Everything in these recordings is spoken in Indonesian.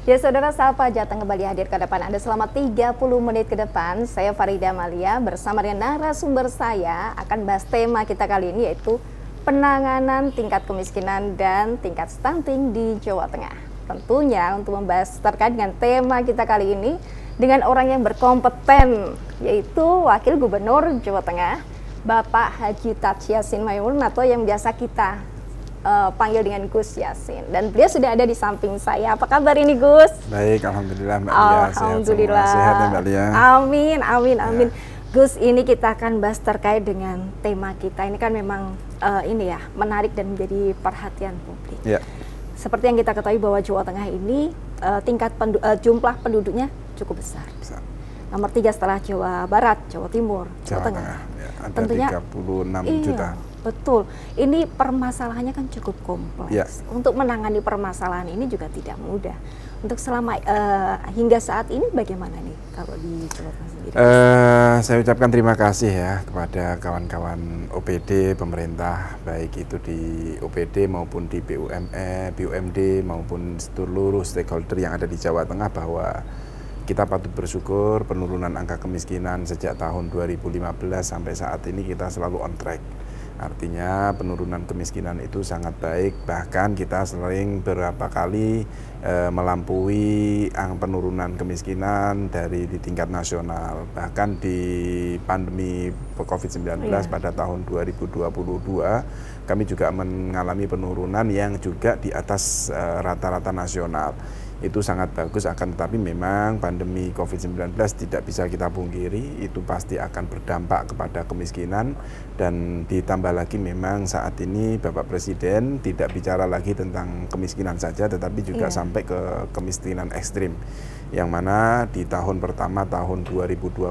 Ya saudara, Sapa Jateng kembali hadir ke depan Anda selama 30 menit ke depan. Saya Farida Amalia bersama dengan narasumber saya akan bahas tema kita kali ini, yaitu penanganan tingkat kemiskinan dan tingkat stunting di Jawa Tengah. Tentunya untuk membahas terkait dengan tema kita kali ini dengan orang yang berkompeten, yaitu Wakil Gubernur Jawa Tengah, Bapak Haji Taj Yassin Maimun, atau yang biasa kita panggil dengan Gus Yassin. Dan beliau sudah ada di samping saya. Apa kabar ini, Gus? Baik, alhamdulillah Mbak Lia. Alhamdulillah. Sehat ya Mbak Lia. Amin, amin, amin. Ya. Gus, ini kita akan bahas terkait dengan tema kita. Ini kan memang ini ya, menarik dan menjadi perhatian publik. Ya. Seperti yang kita ketahui bahwa Jawa Tengah ini tingkat jumlah penduduknya cukup besar. Nomor 3 setelah Jawa Barat, Jawa Timur, Jawa Tengah. Ya, ada tentunya 36 juta. Betul, ini permasalahannya kan cukup kompleks. Ya. Untuk menangani permasalahan ini juga tidak mudah. Untuk selama hingga saat ini bagaimana nih kalau di Jawa Tengah sendiri? Saya ucapkan terima kasih ya kepada kawan-kawan OPD pemerintah, baik itu di OPD maupun di BUMD maupun seluruh stakeholder yang ada di Jawa Tengah, bahwa kita patut bersyukur penurunan angka kemiskinan sejak tahun 2015 sampai saat ini kita selalu on track. Artinya penurunan kemiskinan itu sangat baik, bahkan kita sering beberapa kali melampaui penurunan kemiskinan dari di tingkat nasional. Bahkan di pandemi COVID-19 pada tahun 2022 kami juga mengalami penurunan yang juga di atas rata-rata nasional. Itu sangat bagus, akan tetapi memang pandemi COVID-19 tidak bisa kita pungkiri, itu pasti akan berdampak kepada kemiskinan. Dan ditambah lagi memang saat ini Bapak Presiden tidak bicara lagi tentang kemiskinan saja, tetapi juga sampai ke kemiskinan ekstrim, yang mana di tahun pertama tahun 2022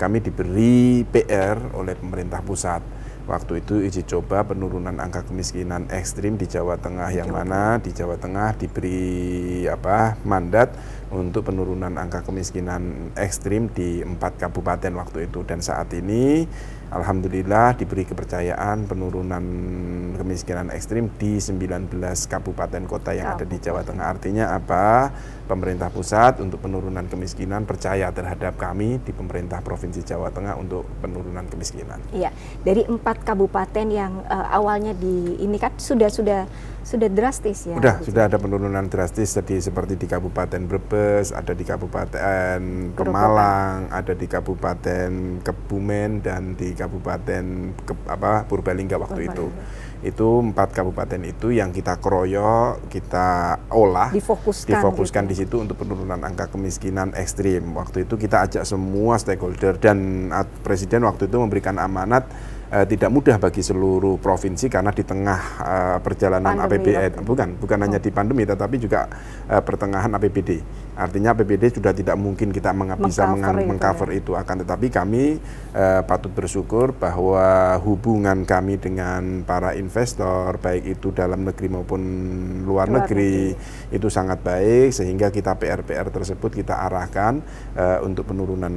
kami diberi PR oleh pemerintah pusat. Waktu itu uji coba penurunan angka kemiskinan ekstrim di Jawa Tengah, yang mana di Jawa Tengah diberi mandat untuk penurunan angka kemiskinan ekstrim di 4 kabupaten waktu itu. Dan saat ini alhamdulillah diberi kepercayaan penurunan kemiskinan ekstrim di 19 kabupaten kota yang ada di Jawa Tengah. Artinya apa? Pemerintah pusat untuk penurunan kemiskinan percaya terhadap kami di pemerintah Provinsi Jawa Tengah untuk penurunan kemiskinan. Iya, dari 4 kabupaten yang awalnya ini kan sudah drastis ya. Sudah ada penurunan drastis, seperti di Kabupaten Brebes, ada di Kabupaten Pemalang, ada di Kabupaten Kebumen, dan di Kabupaten Purbalingga waktu itu. Itu 4 kabupaten itu yang kita keroyok, kita olah, difokuskan gitu di situ untuk penurunan angka kemiskinan ekstrim. Waktu itu kita ajak semua stakeholder, dan Presiden waktu itu memberikan amanat tidak mudah bagi seluruh provinsi, karena di tengah perjalanan APBN, bukan hanya di pandemi, tetapi juga pertengahan APBD. Artinya APBD sudah tidak mungkin kita bisa mengcover itu. Akan tetapi kami patut bersyukur bahwa hubungan kami dengan para investor, baik itu dalam negeri maupun luar negeri, itu sangat baik, sehingga kita PR tersebut kita arahkan untuk penurunan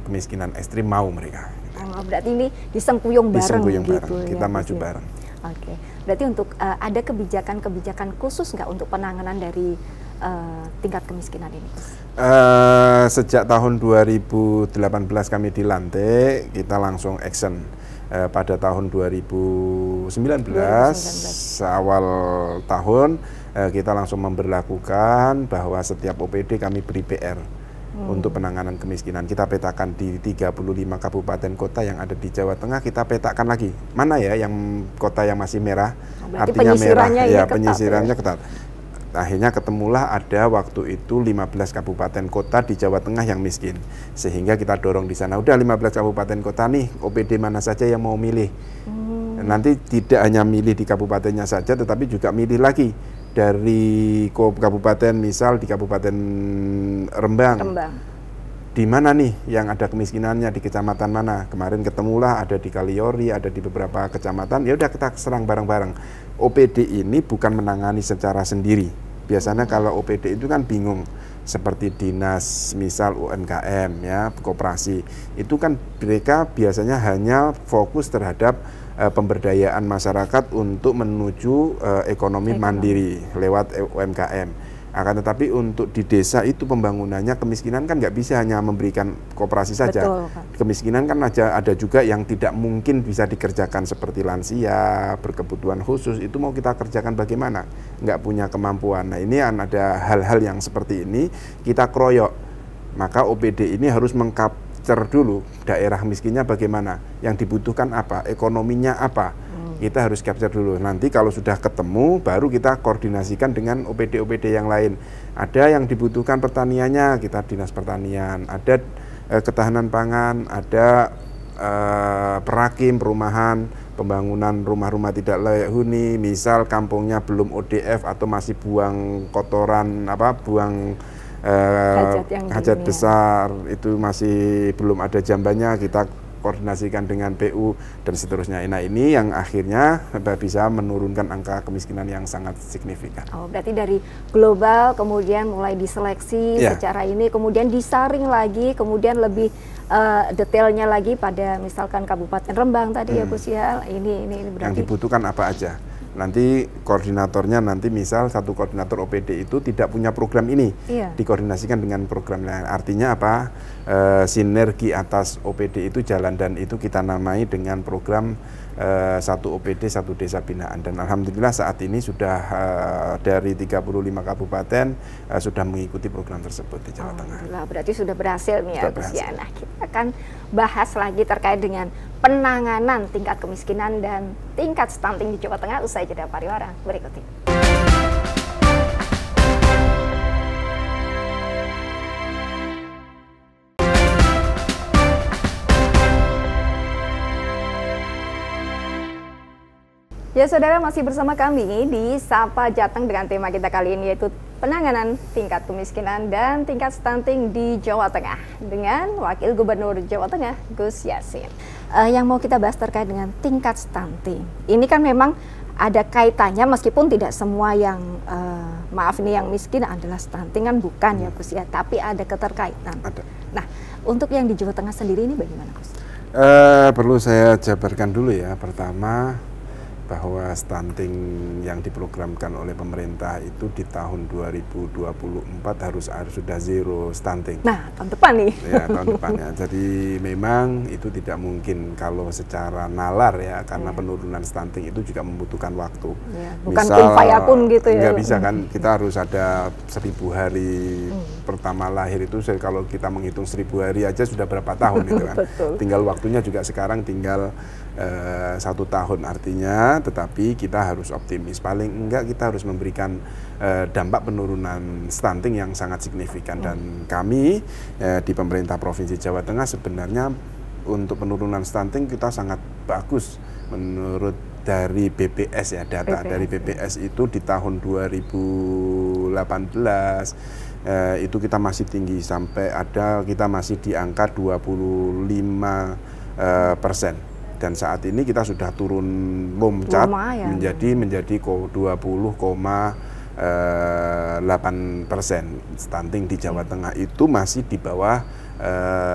kemiskinan ekstrim mau mereka. Berarti ini disengkuyung bareng gitu, kita maju bareng. Oke, berarti untuk ada kebijakan khusus nggak untuk penanganan dari tingkat kemiskinan ini? Sejak tahun 2018 kami dilantik, kita langsung action. Pada tahun 2019 awal tahun kita langsung memberlakukan bahwa setiap OPD kami beri PR untuk penanganan kemiskinan. Kita petakan di 35 kabupaten kota yang ada di Jawa Tengah, kita petakan lagi mana ya yang kota yang masih merah. Artinya merah ya, penyisirannya ketat. Akhirnya ketemulah ada waktu itu 15 kabupaten kota di Jawa Tengah yang miskin, sehingga kita dorong di sana. Udah 15 kabupaten kota nih, OPD mana saja yang mau milih. Nanti tidak hanya milih di kabupatennya saja, tetapi juga milih lagi dari kabupaten, misal di Kabupaten Rembang. Di mana nih yang ada kemiskinannya, di kecamatan mana? Kemarin ketemulah ada di Kaliori, ada di beberapa kecamatan. Ya udah kita serang bareng-bareng. OPD ini bukan menangani secara sendiri. Biasanya kalau OPD itu kan bingung. seperti dinas misal UMKM ya, koperasi, itu kan mereka biasanya hanya fokus terhadap pemberdayaan masyarakat untuk menuju ekonomi mandiri lewat UMKM. Akan tetapi untuk di desa itu pembangunannya, kemiskinan kan nggak bisa hanya memberikan koperasi saja. Betul, Pak. Kemiskinan kan ada juga yang tidak mungkin bisa dikerjakan seperti lansia, berkebutuhan khusus, itu mau kita kerjakan bagaimana? Nggak punya kemampuan. Nah ini ada hal-hal yang seperti ini kita kroyok. Maka OPD ini harus mengcapture dulu daerah miskinnya bagaimana, yang dibutuhkan apa, ekonominya apa. Kita harus capture dulu. Nanti kalau sudah ketemu, baru kita koordinasikan dengan OPD-OPD yang lain. Ada yang dibutuhkan pertaniannya, kita dinas pertanian. Ada ketahanan pangan, ada perakim, perumahan, pembangunan rumah-rumah tidak layak huni. Misal kampungnya belum ODF atau masih buang kotoran, buang hajat besar, itu masih belum ada jambannya, kita koordinasikan dengan PU dan seterusnya. Nah ini yang akhirnya bisa menurunkan angka kemiskinan yang sangat signifikan. Oh, berarti dari global kemudian mulai diseleksi secara ini, kemudian disaring lagi, kemudian lebih detailnya lagi pada misalkan Kabupaten Rembang tadi ya Gus ya. Ini berarti yang dibutuhkan apa aja. Nanti koordinatornya misal satu koordinator OPD itu tidak punya program ini, dikoordinasikan dengan program lain. Artinya apa? Sinergi atas OPD itu jalan, dan itu kita namai dengan program satu OPD satu desa binaan. Dan alhamdulillah saat ini sudah dari 35 kabupaten sudah mengikuti program tersebut di Jawa Tengah. Berarti sudah berhasil nih ya Gus ya. Nah kita akan bahas lagi terkait dengan penanganan tingkat kemiskinan dan tingkat stunting di Jawa Tengah usai jeda pariwara berikut ini. Ya saudara, masih bersama kami di Sapa Jateng dengan tema kita kali ini yaitu penanganan tingkat kemiskinan dan tingkat stunting di Jawa Tengah dengan Wakil Gubernur Jawa Tengah Gus Yassin. Yang mau kita bahas terkait dengan tingkat stunting. Ini kan memang ada kaitannya meskipun tidak semua yang maaf ini yang miskin adalah stunting kan bukan ya Gus ya, tapi ada keterkaitan. Ada. Nah, untuk yang di Jawa Tengah sendiri ini bagaimana Gus? Perlu saya jabarkan dulu ya. Pertama, bahwa stunting yang diprogramkan oleh pemerintah itu di tahun 2024 harus sudah zero stunting. Nah, tahun depan nih. Ya, tahun depan ya. Jadi memang itu tidak mungkin kalau secara nalar ya, karena penurunan stunting itu juga membutuhkan waktu. Ya, bukan kun fayakun gitu ya. Nggak bisa kan, kita harus ada 1000 hari pertama lahir itu, kalau kita menghitung 1000 hari aja sudah berapa tahun itu kan. Tinggal waktunya juga sekarang tinggal 1 tahun artinya, tetapi kita harus optimis. Paling enggak kita harus memberikan dampak penurunan stunting yang sangat signifikan. Dan kami di pemerintah Provinsi Jawa Tengah sebenarnya untuk penurunan stunting kita sangat bagus menurut dari BPS ya, data dari BPS itu di tahun 2018 itu kita masih tinggi, sampai kita masih di angka 25%. Dan saat ini kita sudah turun loncat menjadi 20,8%. Stunting di Jawa Tengah itu masih di bawah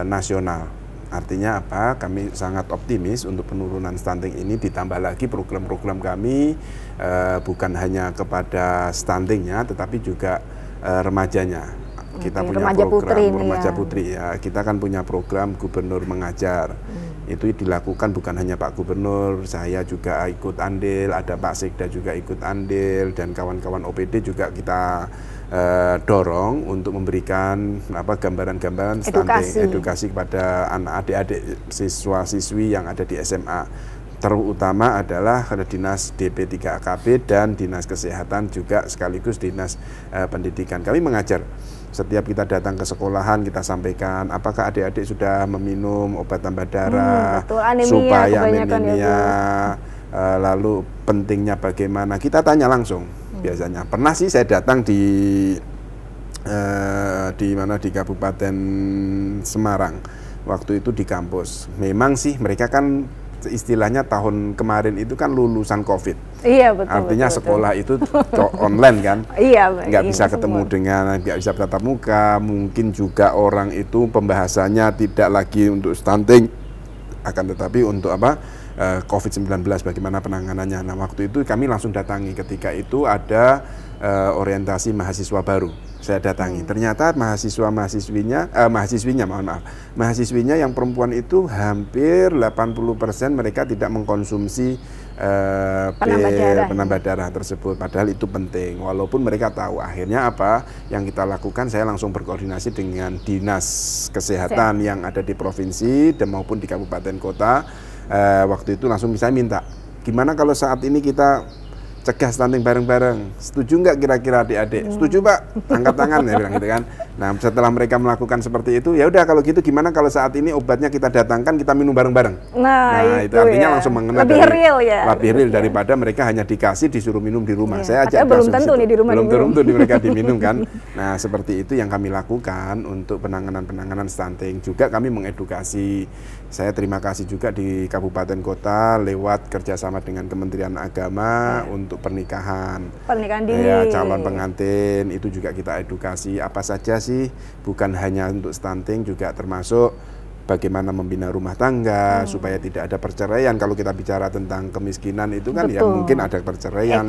nasional. Artinya apa? Kami sangat optimis untuk penurunan stunting ini, ditambah lagi program-program kami bukan hanya kepada stuntingnya, tetapi juga remajanya. Kita punya program Remaja Putri ya. Kita kan punya program Gubernur Mengajar. Itu dilakukan bukan hanya Pak Gubernur, saya juga ikut andil, ada Pak Sekda juga ikut andil, dan kawan-kawan OPD juga kita dorong untuk memberikan gambaran-gambaran stunting, edukasi kepada anak adik-adik siswa-siswi yang ada di SMA. Terutama adalah Dinas DP3AKP dan Dinas Kesehatan juga sekaligus Dinas Pendidikan. Kami mengajar. Setiap kita datang ke sekolahan, kita sampaikan apakah adik-adik sudah meminum obat tambah darah, supaya anemia, lalu pentingnya bagaimana. Kita tanya langsung biasanya. Pernah sih saya datang di Kabupaten Semarang, waktu itu di kampus. Memang sih mereka kan istilahnya tahun kemarin itu kan lulusan COVID. Iya betul. Artinya betul, sekolah itu online kan. Iya. Nggak bisa ketemu nggak bisa tatap muka. Mungkin juga orang itu pembahasannya tidak lagi untuk stunting, akan tetapi untuk apa? COVID-19 bagaimana penanganannya. Nah waktu itu kami langsung datangi ketika itu ada orientasi mahasiswa baru. Saya datangi. Ternyata mahasiswinya yang perempuan itu hampir 80% mereka tidak mengkonsumsi penambah darah tersebut. Padahal itu penting. Walaupun mereka tahu. Akhirnya apa yang kita lakukan? Saya langsung berkoordinasi dengan dinas kesehatan yang ada di provinsi dan maupun di kabupaten kota. Waktu itu langsung saya minta, gimana kalau saat ini kita cegah stunting bareng-bareng, setuju nggak kira-kira adik-adik? Setuju Pak, angkat tangan ya bilang gitu kan. Nah setelah mereka melakukan seperti itu, ya udah kalau gitu gimana kalau saat ini obatnya kita datangkan, kita minum bareng-bareng. Nah itu artinya langsung mengenal lebih real ya. Lebih real daripada mereka hanya dikasih disuruh minum di rumah. Saya aja belum tentu nih di rumah belum tentu mereka diminum kan. Nah seperti itu yang kami lakukan untuk penanganan stunting. Juga kami mengedukasi. Saya terima kasih juga di kabupaten kota lewat kerjasama dengan Kementerian Agama untuk pernikahan dini. Ya, calon pengantin itu juga kita edukasi apa saja sih, bukan hanya untuk stunting, juga termasuk bagaimana membina rumah tangga supaya tidak ada perceraian. Kalau kita bicara tentang kemiskinan itu kan ya mungkin ada perceraian,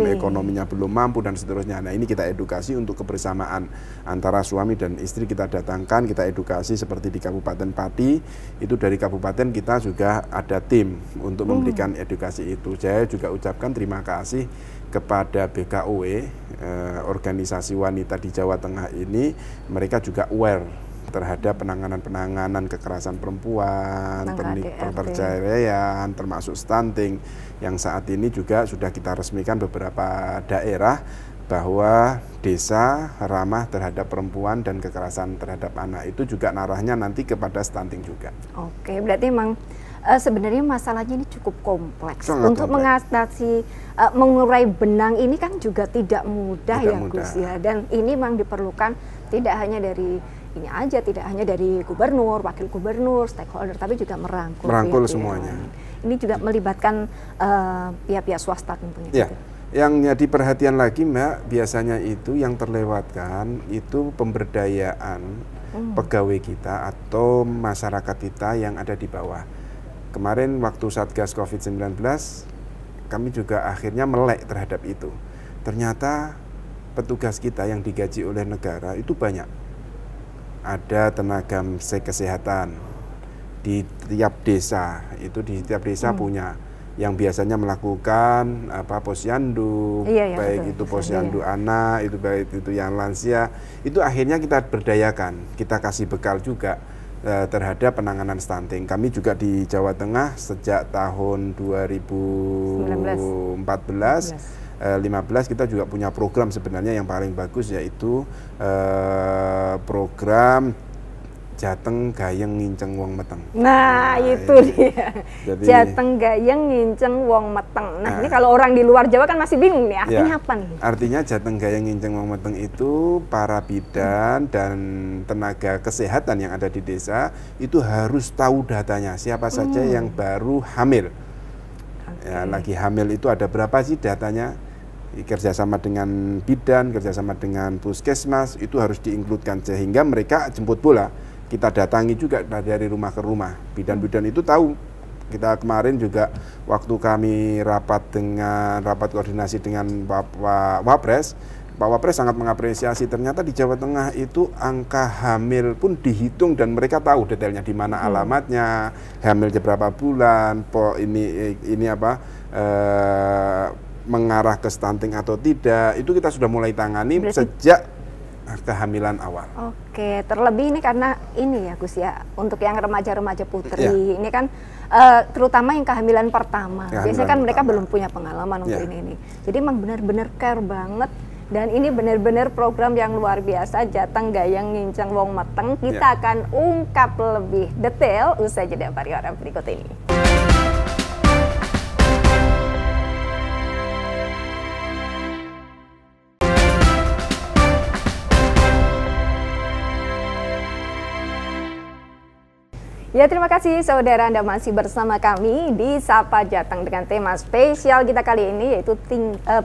ekonominya belum mampu dan seterusnya. Nah ini kita edukasi untuk kebersamaan antara suami dan istri, kita datangkan, kita edukasi seperti di Kabupaten Pati. Itu dari kabupaten kita juga ada tim untuk memberikan edukasi itu. Saya juga ucapkan terima kasih kepada BKOW, organisasi wanita di Jawa Tengah ini. Mereka juga aware terhadap penanganan kekerasan perempuan, perceraian, termasuk stunting, yang saat ini juga sudah kita resmikan beberapa daerah bahwa desa ramah terhadap perempuan dan kekerasan terhadap anak itu juga narahnya nanti kepada stunting juga. Oke, berarti memang sebenarnya masalahnya ini cukup kompleks. Untuk mengatasi, mengurai benang ini kan juga tidak mudah ya Gus ya, dan ini memang diperlukan tidak hanya dari ini aja, tidak hanya dari gubernur, wakil gubernur, stakeholder, tapi juga merangkul semuanya. Ini juga melibatkan pihak-pihak swasta tentunya. Ya, yang jadi perhatian lagi Mbak, biasanya itu yang terlewatkan itu pemberdayaan pegawai kita atau masyarakat kita yang ada di bawah. Kemarin waktu Satgas COVID-19, kami juga akhirnya melek terhadap itu. Ternyata petugas kita yang digaji oleh negara itu banyak. Ada tenaga kesehatan di tiap desa, itu di tiap desa punya yang biasanya melakukan posyandu, baik itu posyandu anak, itu baik itu yang lansia, itu akhirnya kita berdayakan, kita kasih bekal juga terhadap penanganan stunting. Kami juga di Jawa Tengah sejak tahun 2014 15 kita juga punya program sebenarnya yang paling bagus, yaitu program Jateng Gayeng Nginceng Wong Meteng. Nah itu dia. Jadi, Jateng Gayeng Nginceng Wong Meteng. Nah ini kalau orang di luar Jawa kan masih bingung nih, artinya apa nih? Artinya Jateng Gayeng Nginceng Wong Meteng itu para bidan dan tenaga kesehatan yang ada di desa itu harus tahu datanya, siapa saja yang baru hamil. Ya, lagi hamil itu ada berapa sih datanya? Kerjasama dengan bidan, kerjasama dengan puskesmas, itu harus diinkludkan sehingga mereka jemput bola. Kita datangi juga dari rumah ke rumah. Bidan-bidan itu tahu. Kita kemarin juga waktu kami rapat koordinasi dengan Bapak Wapres, Pak Wapres sangat mengapresiasi. Ternyata di Jawa Tengah itu angka hamil pun dihitung dan mereka tahu detailnya di mana alamatnya, hamilnya berapa bulan, mengarah ke stunting atau tidak. Itu kita sudah mulai tangani sejak kehamilan awal. Oke, terlebih ini karena ini ya Gus ya, untuk yang remaja-remaja putri, ini kan terutama yang kehamilan pertama. Biasanya kan mereka belum punya pengalaman untuk ini. Jadi memang benar-benar care banget. Dan ini benar-benar program yang luar biasa, Jateng Gayeng Nginceng Wong Meteng. Kita akan ungkap lebih detail usai jeda pariwara berikut ini. Ya, terima kasih saudara, Anda masih bersama kami di Sapa Jateng dengan tema spesial kita kali ini, yaitu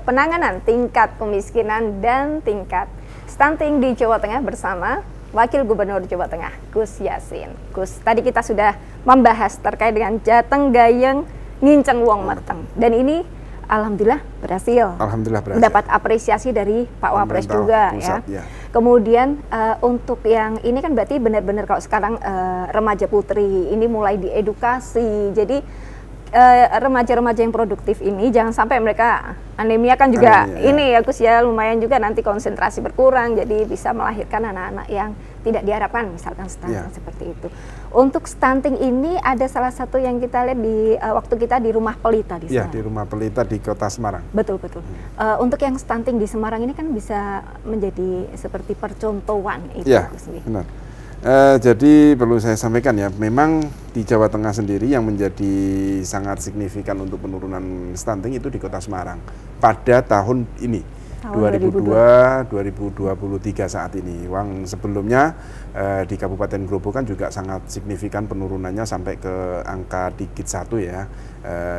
penanganan tingkat kemiskinan dan tingkat stunting di Jawa Tengah bersama Wakil Gubernur Jawa Tengah, Gus Yassin. Gus, tadi kita sudah membahas terkait dengan Jateng Gayeng Nginceng Wong Meteng, dan ini alhamdulillah berhasil. Alhamdulillah berhasil. Dapat apresiasi dari Pak Wapres juga pusat, ya. Kemudian untuk yang ini kan berarti benar-benar kalau sekarang remaja putri ini mulai diedukasi. Jadi remaja-remaja yang produktif ini jangan sampai mereka anemia kan juga ini ya Gus ya, lumayan juga nanti konsentrasi berkurang, jadi bisa melahirkan anak-anak yang tidak diharapkan, misalkan stunting seperti itu. Untuk stunting ini ada salah satu yang kita lihat di waktu kita di Rumah Pelita di sana. Iya, di Rumah Pelita di Kota Semarang. Betul. Untuk yang stunting di Semarang ini kan bisa menjadi seperti percontohan itu. Iya, benar. Jadi perlu saya sampaikan ya, memang di Jawa Tengah sendiri yang menjadi sangat signifikan untuk penurunan stunting itu di Kota Semarang pada tahun ini. 2023 saat ini. Uang sebelumnya di Kabupaten Grobogan juga sangat signifikan penurunannya sampai ke angka digit 1 ya,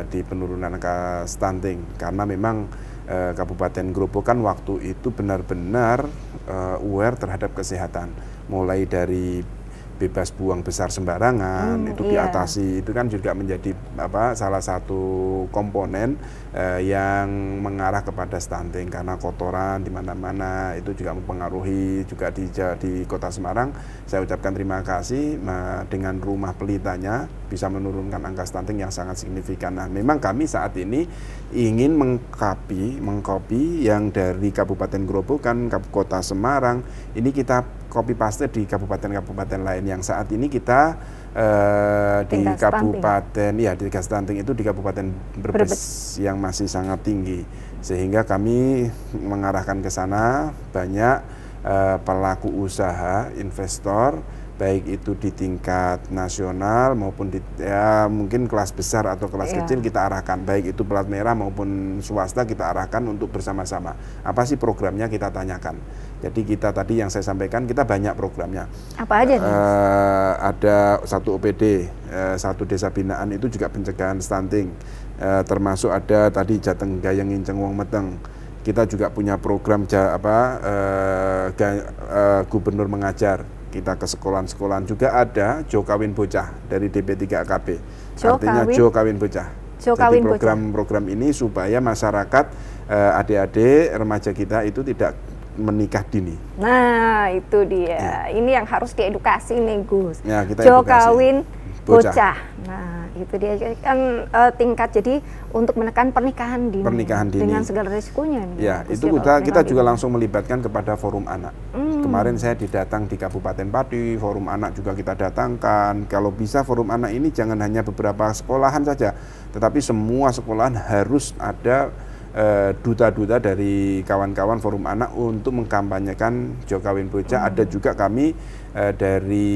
di penurunan angka stunting, karena memang Kabupaten Grobogan waktu itu benar-benar aware terhadap kesehatan, mulai dari bebas buang besar sembarangan itu diatasi. Itu kan juga menjadi salah satu komponen yang mengarah kepada stunting, karena kotoran di mana-mana itu juga mempengaruhi juga di Kota Semarang. Saya ucapkan terima kasih dengan Rumah Pelitanya bisa menurunkan angka stunting yang sangat signifikan. Nah, memang kami saat ini ingin mengcopy yang dari Kabupaten Grobogan, Kota Semarang, ini kita copy paste di kabupaten-kabupaten lain yang saat ini kita di kabupaten di tingkat stunting itu di Kabupaten Brebes yang masih sangat tinggi, sehingga kami mengarahkan ke sana banyak pelaku usaha, investor, baik itu di tingkat nasional maupun di mungkin kelas besar atau kelas kecil kita arahkan, baik itu plat merah maupun swasta kita arahkan untuk bersama-sama. Apa sih programnya kita tanyakan. Jadi kita tadi yang saya sampaikan, kita banyak programnya. Apa aja nih? Ada satu OPD, satu desa binaan itu juga pencegahan stunting, termasuk ada tadi Jateng Gayeng Nginceng Wong Meteng. Kita juga punya program Gubernur Mengajar. Kita ke sekolahan-sekolahan juga ada Jo Kawin Bocah dari DP3AKP. Artinya Jo Kawin Bocah. Jadi program-program ini supaya masyarakat, adik-adik, remaja kita itu tidak menikah dini. Nah, itu dia. Ini yang harus diedukasi nih, Gus. Ya, kita Jo edukasi. Kawin Bocah. Nah, itu dia kan tingkat, jadi untuk menekan pernikahan dini. Dengan segala risikonya. Ya, itu kita juga langsung melibatkan kepada Forum Anak. Kemarin saya didatang di Kabupaten Pati, Forum Anak juga kita datangkan. Kalau bisa Forum Anak ini jangan hanya beberapa sekolahan saja, tetapi semua sekolahan harus ada duta-duta dari kawan-kawan Forum Anak untuk mengkampanyekan Jo Kawin Bocah. Ada juga kami dari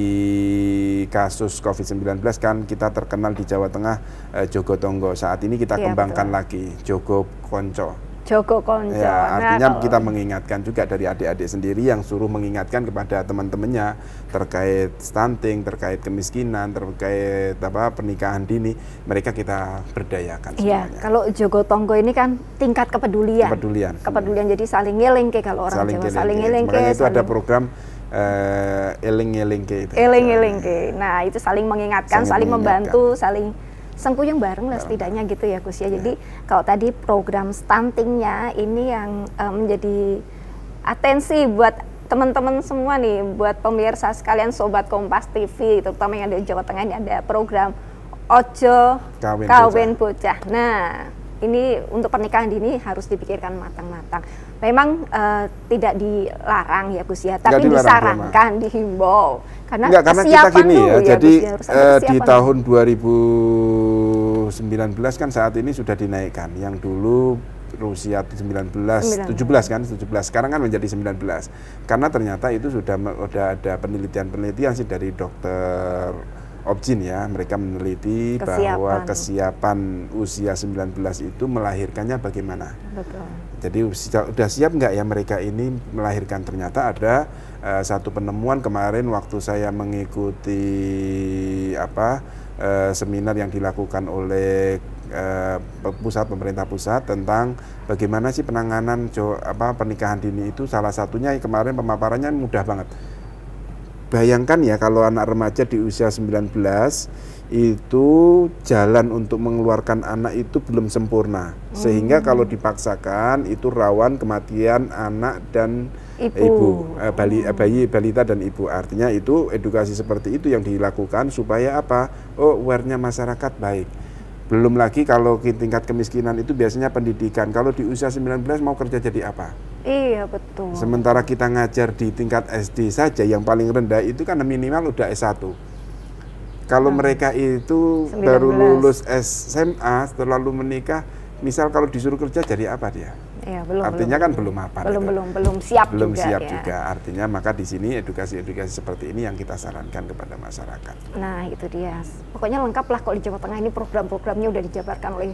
kasus COVID-19 kan kita terkenal di Jawa Tengah, Jogo Tonggo. Saat ini kita kembangkan lagi Jogo Konco. Ya, artinya kita mengingatkan juga dari adik-adik sendiri yang suruh mengingatkan kepada teman-temannya terkait stunting, terkait kemiskinan, terkait pernikahan dini, mereka kita berdayakan semuanya. Iya, kalau Jogo Tonggo ini kan tingkat kepedulian. Jadi saling ngelingke, kalau orang Jawa saling ngelingke. Makanya itu ada program eling-elingke. Nah, itu saling mengingatkan, saling membantu, saling sengkuyung bareng lah setidaknya gitu ya Gus ya. Jadi kalau tadi program stuntingnya ini yang menjadi atensi buat teman-teman semua nih, buat pemirsa sekalian Sobat Kompas TV, terutama yang ada di Jawa Tengah, ini ada program Ojo Kawin Bocah. Nah, ini untuk pernikahan dini harus dipikirkan matang-matang. Memang tidak dilarang ya Gus ya, tapi disarankan, dihimbau. Karena kita gini ya, jadi di tahun 2019 kan saat ini sudah dinaikkan. Yang dulu usia 17 kan, sekarang kan menjadi 19. Karena ternyata itu sudah ada penelitian sih dari dokter Objin ya, mereka meneliti bahwa kesiapan usia 19 itu melahirkannya bagaimana. Betul. Jadi sudah siap nggak ya mereka ini melahirkan? Ternyata ada satu penemuan kemarin waktu saya mengikuti seminar yang dilakukan oleh pemerintah pusat tentang bagaimana sih penanganan pernikahan dini itu. Salah satunya kemarin pemaparannya mudah banget. Bayangkan ya kalau anak remaja di usia 19 itu jalan untuk mengeluarkan anak itu belum sempurna. Sehingga kalau dipaksakan itu rawan kematian anak dan ibu, balita dan ibu. Artinya itu edukasi seperti itu yang dilakukan supaya apa? Oh, aware-nya masyarakat baik. Belum lagi kalau tingkat kemiskinan itu biasanya pendidikan. Kalau di usia 19 mau kerja jadi apa? Iya, betul. Sementara kita ngajar di tingkat SD saja yang paling rendah itu kan minimal udah S1. Kalau mereka itu 19. Baru lulus SMA lalu menikah, misal kalau disuruh kerja jadi apa dia? Ya, artinya kan belum apa? Belum siap juga. Artinya maka di sini edukasi seperti ini yang kita sarankan kepada masyarakat. Nah itu dia. Pokoknya lengkap lah kalau di Jawa Tengah ini program-programnya udah dijabarkan oleh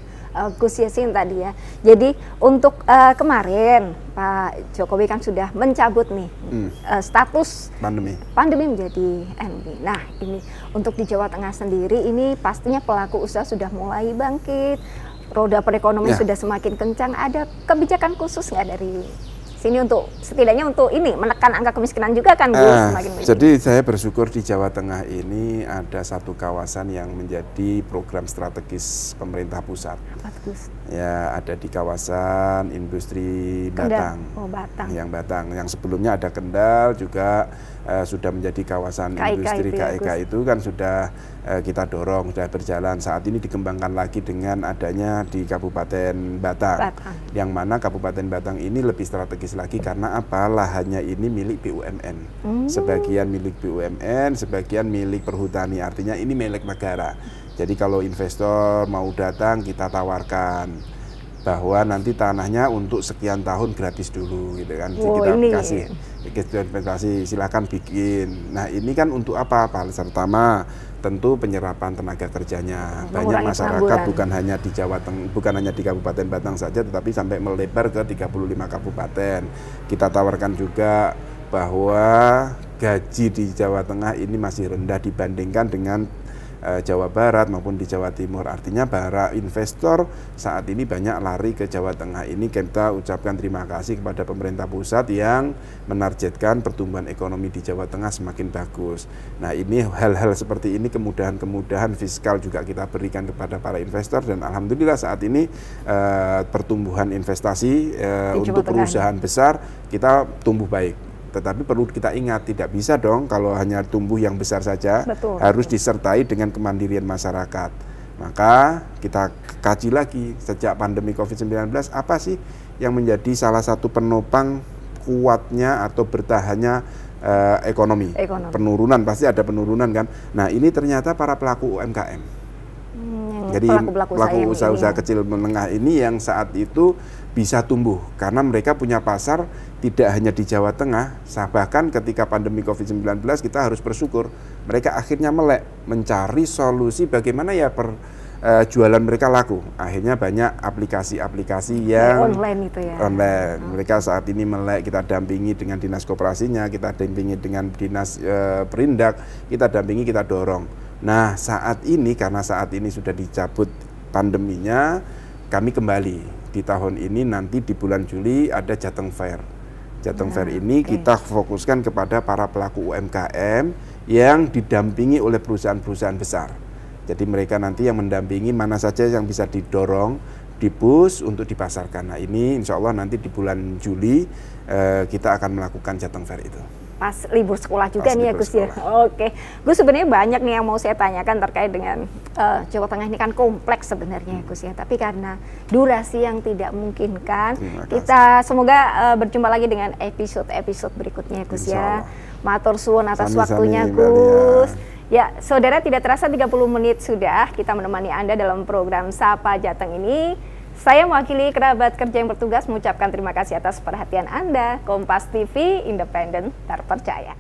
Gus Yassin tadi ya. Jadi untuk kemarin Pak Jokowi kan sudah mencabut nih status pandemi menjadi endemi. Nah ini untuk di Jawa Tengah sendiri ini pastinya pelaku usaha sudah mulai bangkit. Roda perekonomian sudah semakin kencang. Ada kebijakan khusus nggak dari sini untuk setidaknya untuk ini menekan angka kemiskinan juga kan Gus? Jadi saya bersyukur di Jawa Tengah ini ada satu kawasan yang menjadi program strategis pemerintah pusat. Bagus. Ya ada di kawasan industri Batang. Batang. Yang sebelumnya ada Kendal juga sudah menjadi kawasan industri KIK itu kan sudah kita dorong, sudah berjalan. Saat ini dikembangkan lagi dengan adanya di Kabupaten Batang. Yang mana Kabupaten Batang ini lebih strategis lagi karena apa? Lahannya ini milik BUMN. Sebagian milik BUMN, sebagian milik perhutani. Artinya ini milik negara. Jadi kalau investor mau datang kita tawarkan bahwa nanti tanahnya untuk sekian tahun gratis dulu gitu kan. Kita kasih investasi silakan bikin. Nah, ini kan untuk apa? Pertama tentu penyerapan tenaga kerjanya. Banyak masyarakat bukan hanya di Jawa Tengah, bukan hanya di Kabupaten Batang saja tetapi sampai melebar ke 35 kabupaten. Kita tawarkan juga bahwa gaji di Jawa Tengah ini masih rendah dibandingkan dengan Jawa Barat maupun di Jawa Timur. Artinya para investor saat ini banyak lari ke Jawa Tengah. Ini kita ucapkan terima kasih kepada pemerintah pusat yang menargetkan pertumbuhan ekonomi di Jawa Tengah semakin bagus. Nah ini hal-hal seperti ini kemudahan fiskal juga kita berikan kepada para investor dan alhamdulillah saat ini pertumbuhan investasi untuk perusahaan besar kita tumbuh baik. Tetapi perlu kita ingat, tidak bisa dong kalau hanya tumbuh yang besar saja, harus disertai dengan kemandirian masyarakat. Maka kita kaji lagi sejak pandemi COVID-19, apa sih yang menjadi salah satu penopang kuatnya atau bertahannya ekonomi. Penurunan, pasti ada penurunan kan. Nah ini ternyata para pelaku UMKM. Jadi pelaku usaha kecil menengah ini yang saat itu bisa tumbuh karena mereka punya pasar tidak hanya di Jawa Tengah, bahkan ketika pandemi COVID-19 kita harus bersyukur mereka akhirnya melek mencari solusi bagaimana ya jualan mereka laku. Akhirnya banyak aplikasi-aplikasi yang online itu ya. Online. Mereka saat ini melek, kita dampingi dengan dinas koperasinya, kita dampingi dengan dinas perindak, kita dampingi, kita dorong. Nah saat ini karena saat ini sudah dicabut pandeminya, kami kembali di tahun ini nanti di bulan Juli ada Jateng Fair. Jateng Fair ini kita fokuskan kepada para pelaku UMKM yang didampingi oleh perusahaan-perusahaan besar. Jadi mereka nanti yang mendampingi mana saja yang bisa didorong, di-push untuk dipasarkan. Nah ini insya Allah nanti di bulan Juli kita akan melakukan Jateng Fair itu. Pas libur sekolah juga nih ya Gus ya. Oke, Gus sebenarnya banyak nih yang mau saya tanyakan terkait dengan Jawa Tengah ini kan kompleks sebenarnya Gus ya. Tapi karena durasi yang tidak memungkinkan, kita semoga berjumpa lagi dengan episode berikutnya Gus ya. Matur suwun atas waktunya Gus. Ya, saudara tidak terasa 30 menit sudah kita menemani Anda dalam program Sapa Jateng ini. Saya mewakili kerabat kerja yang bertugas mengucapkan terima kasih atas perhatian Anda. Kompas TV, independen, terpercaya.